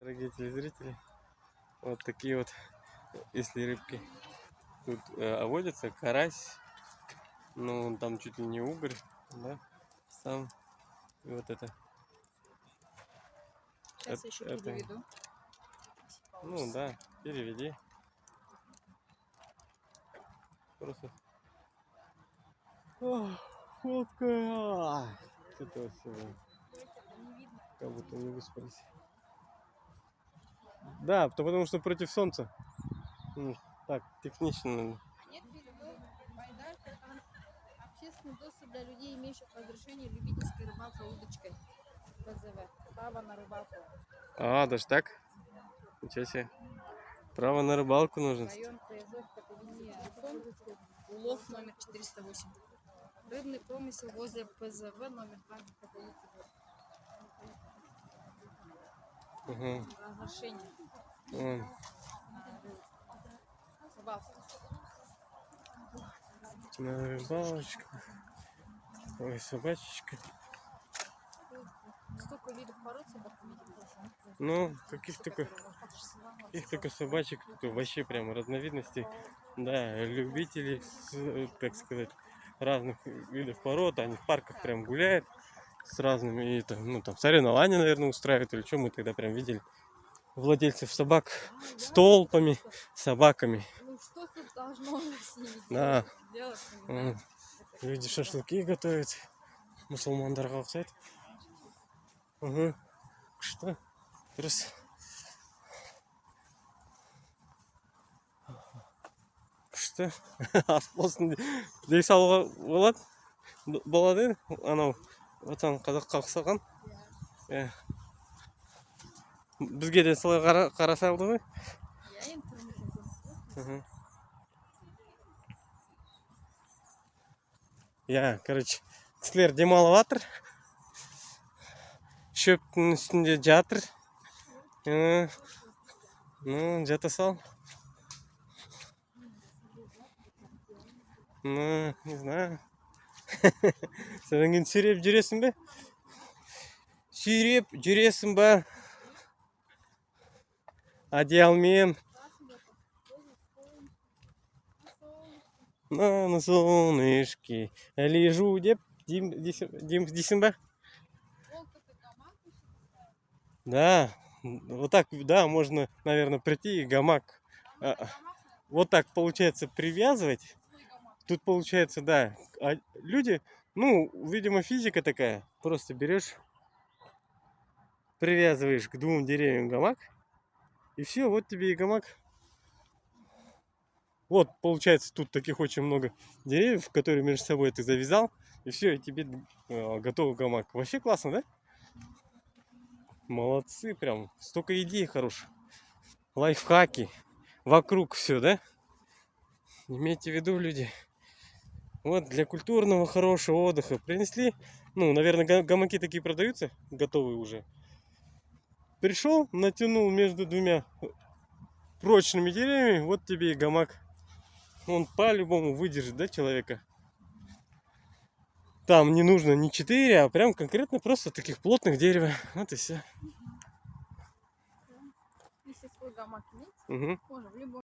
Дорогие телезрители, вот такие вот, если рыбки тут водятся, карась, ну там чуть ли не угорь, да, сам, и вот это. Сейчас я еще переведу. Ну да, переведи. Просто. Фотка! Это все. Как будто не выспались. Да, потому что против солнца. Ну, так, технично. Нет перевод. Байдарка — это общественный доступ для людей, имеющих разрешение любительской рыбалка удочкой. ПЗВ. Право на рыбалку. А, даже так? Ничего себе. Право на рыбалку нужно. Район Приазов, Каталиния, улов номер 408. Рыбный промысел возле ПЗВ номер 2. Угу. Разрешение. Рыбалку. На рыбалочку. Ой, собачечка. Столько видов пород собак. Ну, каких только собачек, вообще прям разновидностей. Да, любители, как сказать, разных видов пород, они в парках прям гуляют с разными, и там, ну там соревнования, наверное, устраивают, или что мы тогда прям видели владельцев собак с толпами, собаками. Ну что тут должно с ними Да. делать? Люди шашлыки готовят, мұсылмандарға ұқсайды. Угу. Что? Дұрыс. Күшті. Аспосын дей салуға болады, анау отан қазаққа ұқсаған. Бізге де солай қараса алды ғой. Я, короче, кісілер демалып жатыр. Шөптің үстінде жатыр. Ну, жата сал. Ну, не знаю. Содан кейін сүйреп жүресің бе? Сүйреп жүресің ба? Одеялмен. На солнышке лежу деп дейсің ба? Да, вот так, да, можно, наверное, прийти и гамак. Вот так получается привязывать. Тут получается, да, люди, ну, видимо, физика такая. Просто берешь, привязываешь к двум деревьям гамак, и все, вот тебе и гамак. Вот, получается, тут таких очень много деревьев, которые между собой ты завязал, и все, и тебе готовый гамак. Вообще классно, да? Молодцы, прям, столько идей хороших. Лайфхаки, вокруг все, да? Имейте в виду, люди. Вот, для культурного хорошего отдыха принесли. Ну, наверное, гамаки такие продаются, готовые уже. Пришел, натянул между двумя прочными деревьями, вот тебе и гамак. Он по-любому выдержит, да, человека. Там не нужно не 4, а прям конкретно просто таких плотных дерева. Вот и все. Если свой гамак иметь, Угу. можно в любом